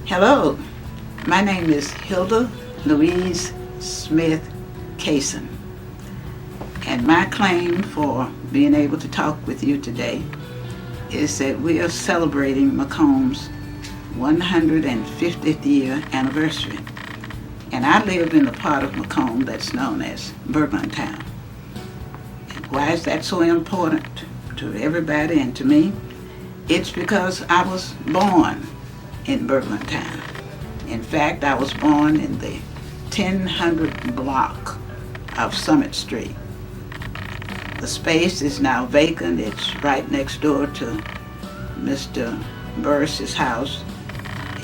Hello, my name is Hilda Louise Smith CASIN, and my claim for being able to talk with you today is that we are celebrating Macomb's 150th year anniversary. And I live in the part of Macomb that's known as Bergland Town. And why is that so important to everybody and to me? It's because I was born in Bergland Town. In fact, I was born in the 1000 block of Summit Street. The space is now vacant. It's right next door to Mr. Burris's house.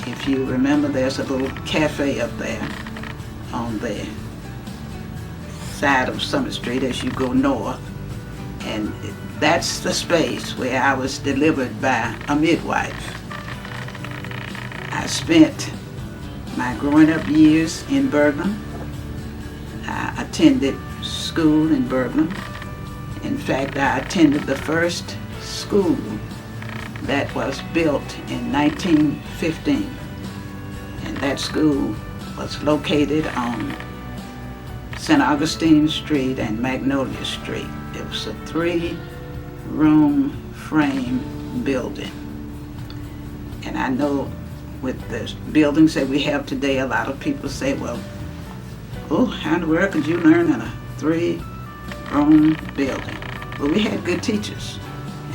If you remember, there's a little cafe up there on the side of Summit Street as you go north. And that's the space where I was delivered by a midwife. I spent my growing up years in Bergland. I attended school in Bergland. In fact, I attended the first school that was built in 1915. And that school was located on St. Augustine Street and Magnolia Street. It was a 3-room frame building. And I know with the buildings that we have today, a lot of people say, well, how in the world could you learn in a 3-room building? Well, we had good teachers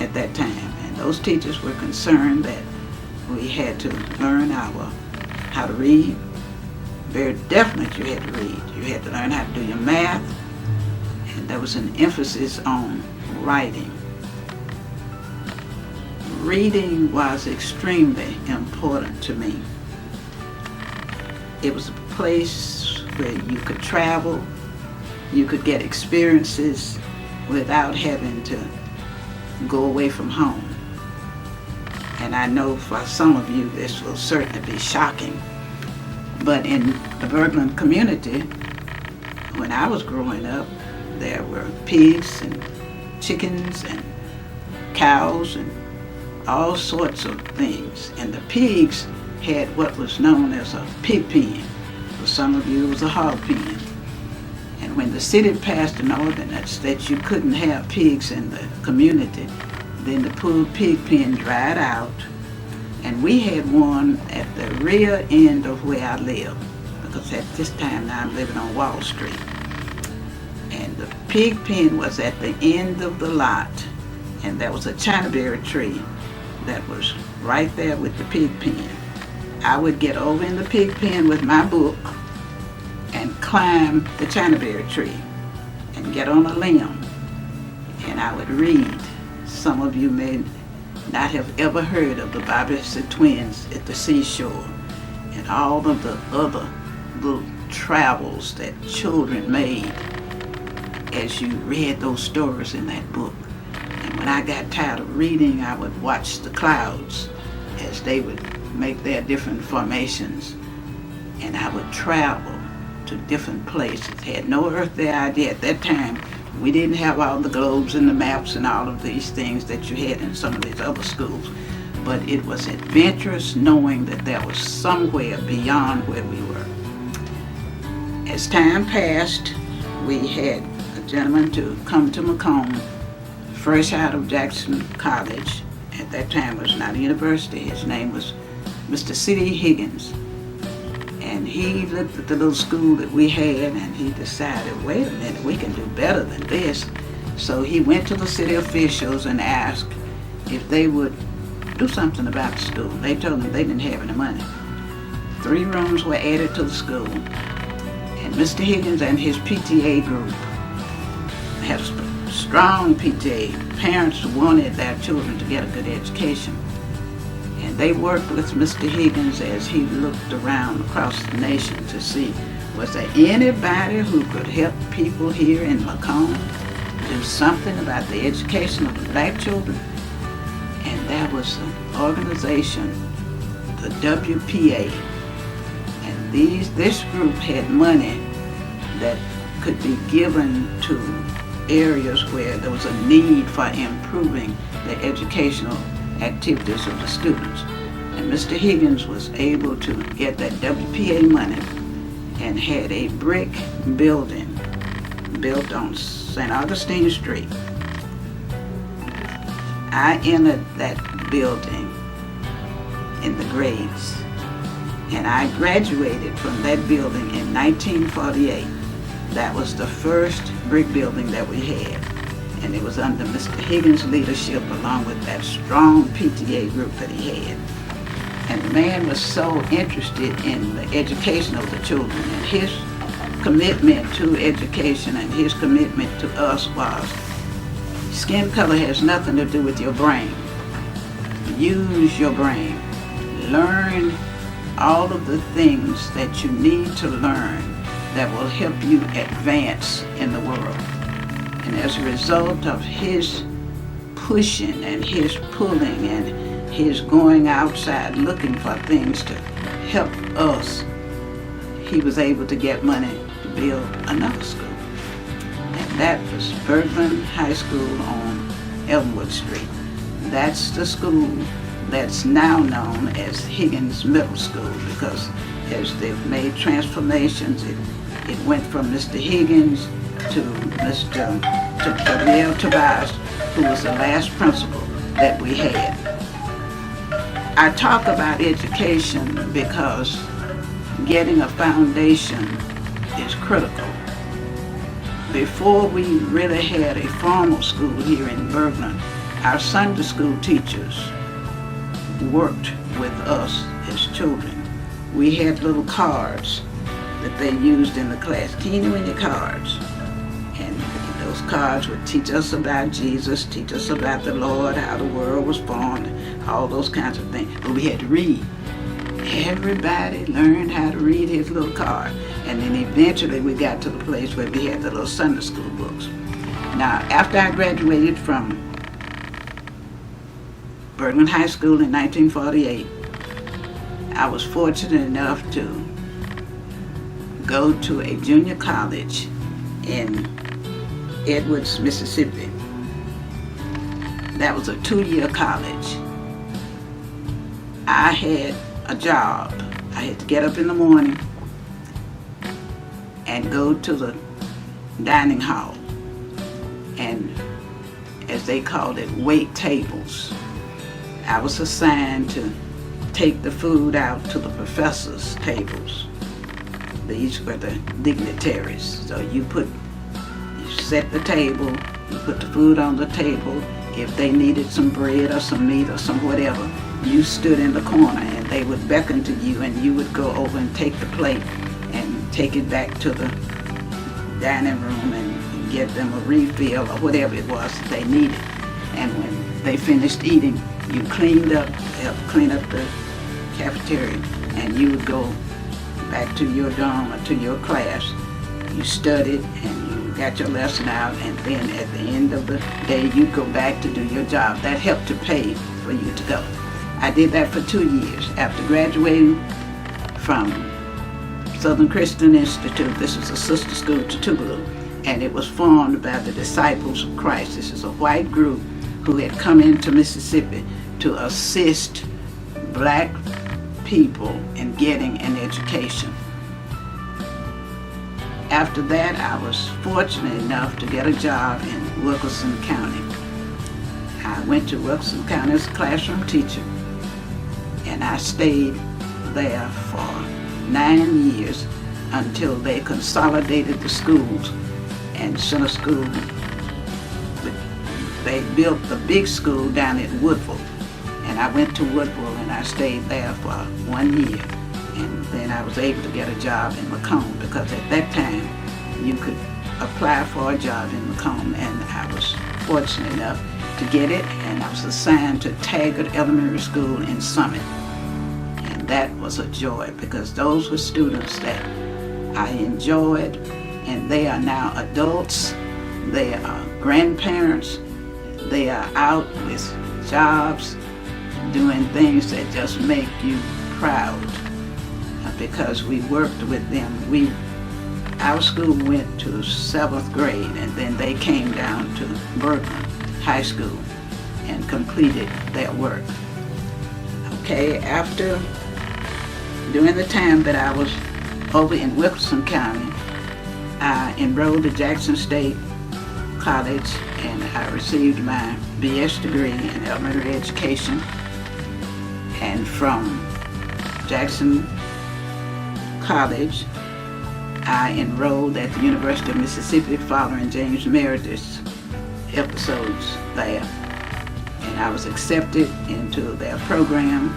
at that time, and those teachers were concerned that we had to learn how to read. Very definite you had to read. You had to learn how to do your math, and there was an emphasis on writing. Reading was extremely important to me. It was a place where you could travel, you could get experiences without having to go away from home. And I know for some of you this will certainly be shocking, but in the Bergland community, when I was growing up, there were pigs and chickens and cows and all sorts of things. And the pigs had what was known as a pig pen. For some of you, it was a hog pen. And when the city passed an ordinance that you couldn't have pigs in the community, then the pig pen dried out. And we had one at the rear end of where I lived, because at this time now I'm living on Wall Street. And the pig pen was at the end of the lot, and there was a chinaberry tree that was right there with the pig pen. I would get over in the pig pen with my book and climb the chinaberry tree and get on a limb, and I would read. Some of you may not have ever heard of the Bobbitt twins at the seashore and all of the other little travels that children made as you read those stories in that book. And when I got tired of reading, I would watch the clouds as they would make their different formations, and I would travel to different places. Had no earthly idea at that time. We didn't have all the globes and the maps and all of these things that you had in some of these other schools, but it was adventurous knowing that there was somewhere beyond where we were. As time passed, we had a gentleman to come to Macomb, fresh out of Jackson College. At that time it was not a university. His name was Mr. C.D. Higgins. And he looked at the little school that we had, and he decided, wait a minute, we can do better than this. So he went to the city officials and asked if they would do something about the school. They told him they didn't have any money. 3 rooms were added to the school, and Mr. Higgins and his PTA group had a strong PTA. Parents wanted their children to get a good education. And they worked with Mr. Higgins as he looked around across the nation to see, was there anybody who could help people here in Macomb do something about the education of the black children? And there was an organization, the WPA, and this group had money that could be given to areas where there was a need for improving the educational activities of the students. And Mr. Higgins was able to get that WPA money and had a brick building built on St. Augustine Street. I entered that building in the grades, and I graduated from that building in 1948. That was the first brick building that we had, and it was under Mr. Higgins' leadership along with that strong PTA group that he had. And the man was so interested in the education of the children, and his commitment to education and his commitment to us was, skin color has nothing to do with your brain. Use your brain. Learn all of the things that you need to learn that will help you advance in the world. And as a result of his pushing and his pulling and his going outside looking for things to help us, he was able to get money to build another school. And that was Bergman High School on Elmwood Street. That's the school that's now known as Higgins Middle School, because as they've made transformations, it went from Mr. Higgins to Mr. Gabriel Tobias, who was the last principal that we had. I talk about education because getting a foundation is critical. Before we really had a formal school here in Bergman, our Sunday school teachers worked with us as children. We had little cards that they used in the class, teeny weeny cards. And those cards would teach us about Jesus, teach us about the Lord, how the world was formed, all those kinds of things. But we had to read. Everybody learned how to read his little card. And then eventually we got to the place where we had the little Sunday school books. Now, after I graduated from Bergman High School in 1948, I was fortunate enough to go to a junior college in Edwards, Mississippi. That was a 2-year college. I had a job. I had to get up in the morning and go to the dining hall and, as they called it, wait tables. I was assigned to take the food out to the professors' tables. These were the dignitaries. So you set the table, you put the food on the table. If they needed some bread or some meat or some whatever, you stood in the corner and they would beckon to you, and you would go over and take the plate and take it back to the dining room and get them a refill or whatever it was that they needed. And when they finished eating, you cleaned up, helped clean up the cafeteria, and you would go back to your dorm or to your class. You studied and you got your lesson out, and then at the end of the day, you'd go back to do your job. That helped to pay for you to go. I did that for 2 years. After graduating from Southern Christian Institute, this was a sister school to Tougaloo, and it was formed by the Disciples of Christ. This is a white group who had come into Mississippi to assist black people in getting an education. After that, I was fortunate enough to get a job in Wilkinson County. I went to Wilkinson County as a classroom teacher, and I stayed there for 9 years until they consolidated the schools and sent a school. They built the big school down at Woodville, and I went to Woodville and I stayed there for 1 year. And then I was able to get a job in Macomb, because at that time you could apply for a job in Macomb, and I was fortunate enough to get it, and I was assigned to Taggart Elementary School in Summit. And that was a joy, because those were students that I enjoyed, and they are now adults, they are grandparents, they are out with jobs, doing things that just make you proud, because we worked with them. Our school went to 7th grade, and then they came down to Bergman High School and completed their work. Okay, during the time that I was over in Wilkerson County, I enrolled at Jackson State College and I received my BS degree in elementary education. And from Jackson College, I enrolled at the University of Mississippi following James Meredith's episodes there. And I was accepted into their program,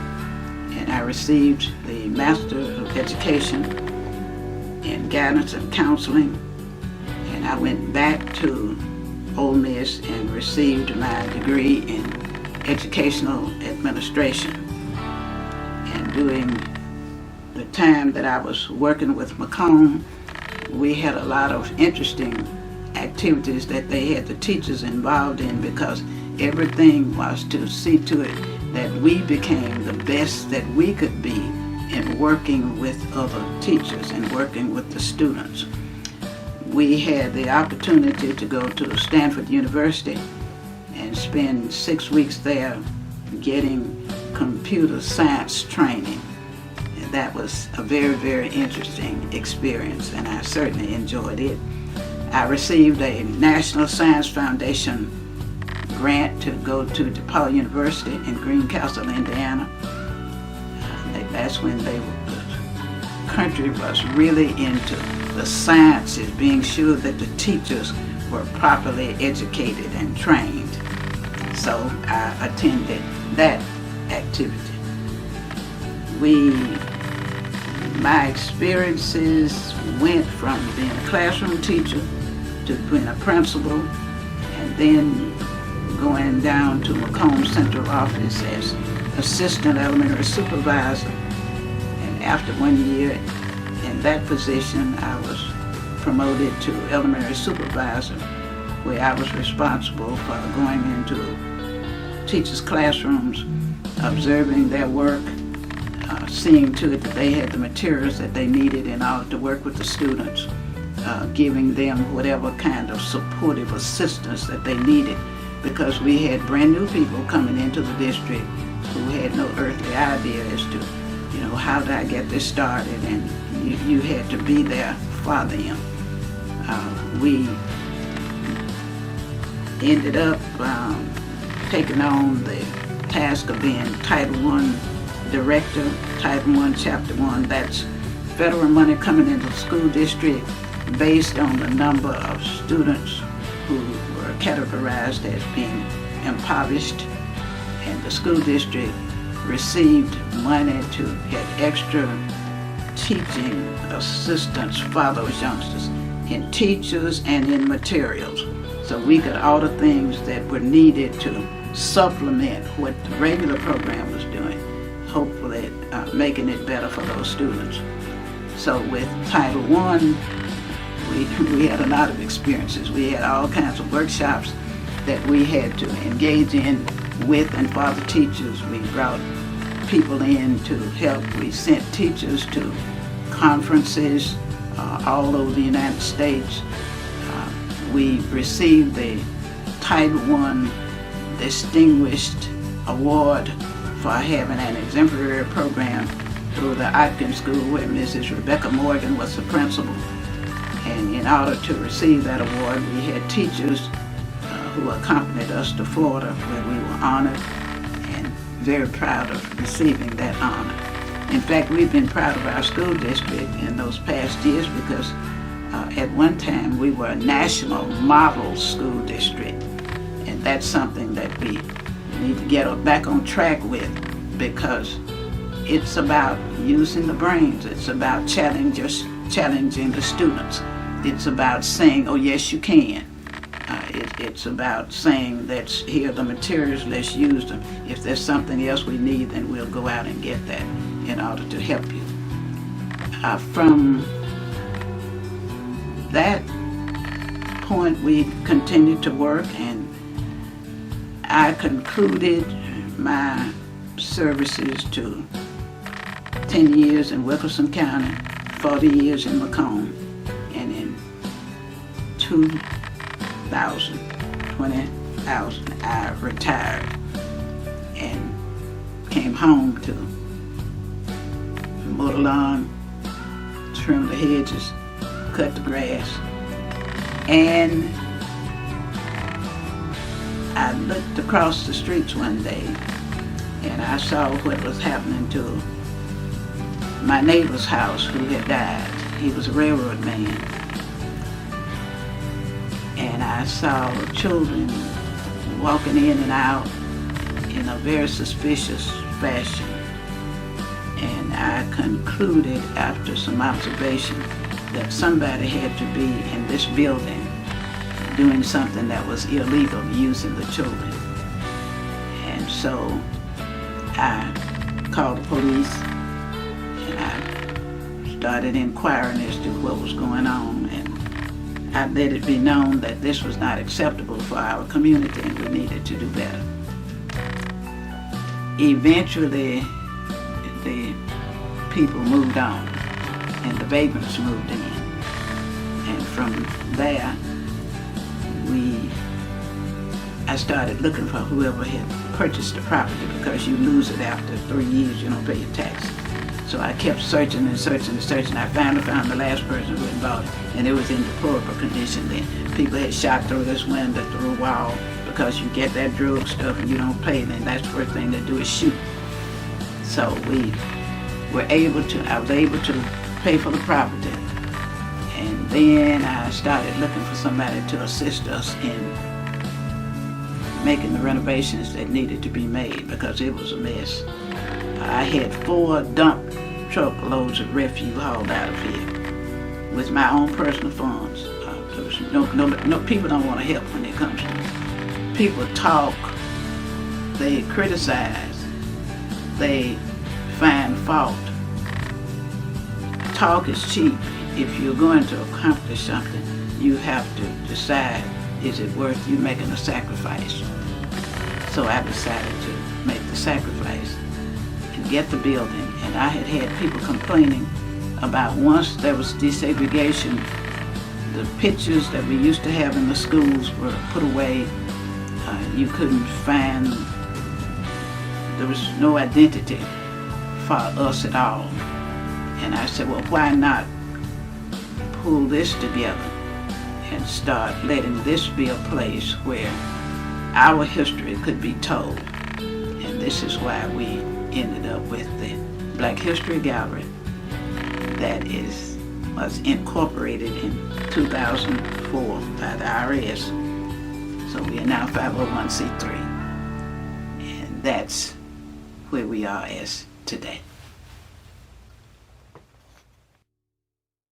and I received the Master of Education in Guidance and Counseling. And I went back to Ole Miss and received my degree in Educational Administration. And during the time that I was working with Macomb, we had a lot of interesting activities that they had the teachers involved in, because everything was to see to it that we became the best that we could be in working with other teachers and working with the students. We had the opportunity to go to Stanford University and spend 6 weeks there getting computer science training. And that was a very, very interesting experience, and I certainly enjoyed it. I received a National Science Foundation grant to go to DePaul University in Greencastle, Indiana. That's when the country was really into the sciences, being sure that the teachers were properly educated and trained. So I attended that activity. My experiences went from being a classroom teacher to being a principal, and then going down to Macomb Central Office as assistant elementary supervisor. And after 1 year in that position, I was promoted to elementary supervisor, where I was responsible for going into teachers' classrooms, observing their work, seeing to it that they had the materials that they needed in order to work with the students, giving them whatever kind of supportive assistance that they needed, because we had brand new people coming into the district who had no earthly idea as to, how did I get this started, and you had to be there for them. We ended up taking on the task of being Title I Director, Title I, Chapter 1. That's federal money coming into the school district based on the number of students who were categorized as being impoverished, and the school district received money to get extra teaching assistance for those youngsters in teachers and in materials. So we could order things that were needed to supplement what the regular program was doing, hopefully making it better for those students. So with Title I, we had a lot of experiences. We had all kinds of workshops that we had to engage in with and for the teachers. We brought people in to help. We sent teachers to conferences all over the United States. We received the Title I Distinguished Award for having an exemplary program through the Atkins School, where Mrs. Rebecca Morgan was the principal. And in order to receive that award, we had teachers who accompanied us to Florida, where we were honored, and very proud of receiving that honor. In fact, we've been proud of our school district in those past years, because at one time we were a national model school district, and that's something that we need to get back on track with, because it's about using the brains. It's about challenging the students. It's about saying, oh yes you can. It's about saying that here are the materials, let's use them. If there's something else we need, then we'll go out and get that in order to help you. From that point, we continued to work, and I concluded my services to 10 years in Wilkerson County, 40 years in Macomb, and in 2000, I retired and came home to mow the lawn, trim the hedges, cut the grass. And I looked across the streets one day and I saw what was happening to my neighbor's house who had died. He was a railroad man. And I saw children walking in and out in a very suspicious fashion. And I concluded after some observation that somebody had to be in this building doing something that was illegal, using the children. And so I called the police and I started inquiring as to what was going on, and I let it be known that this was not acceptable for our community and we needed to do better. Eventually, the people moved on and the vagrants moved in. And from there, I started looking for whoever had purchased the property, because you lose it after 3 years, you don't pay your taxes. So I kept searching and searching and searching. I finally found the last person who had bought it, and it was in deplorable condition then. People had shot through this window, through a wall, because you get that drug stuff and you don't pay, then that's the first thing they do is shoot. So I was able to pay for the property. And then I started looking for somebody to assist us in making the renovations that needed to be made, because it was a mess. I had 4 dump truck loads of refuse hauled out of here with my own personal funds. No, people don't want to help when it comes to it. People talk, they criticize, they find fault. Talk is cheap. If you're going to accomplish something, you have to decide, is it worth you making a sacrifice? So I decided to make the sacrifice and get the building. And I had people complaining about, once there was desegregation, the pictures that we used to have in the schools were put away. You couldn't find, there was no identity for us at all. And I said, well, why not pull this together and start letting this be a place where our history could be told. And this is why we ended up with the Black History Gallery that was incorporated in 2004 by the IRS. So we are now 501c3. And that's where we are as today.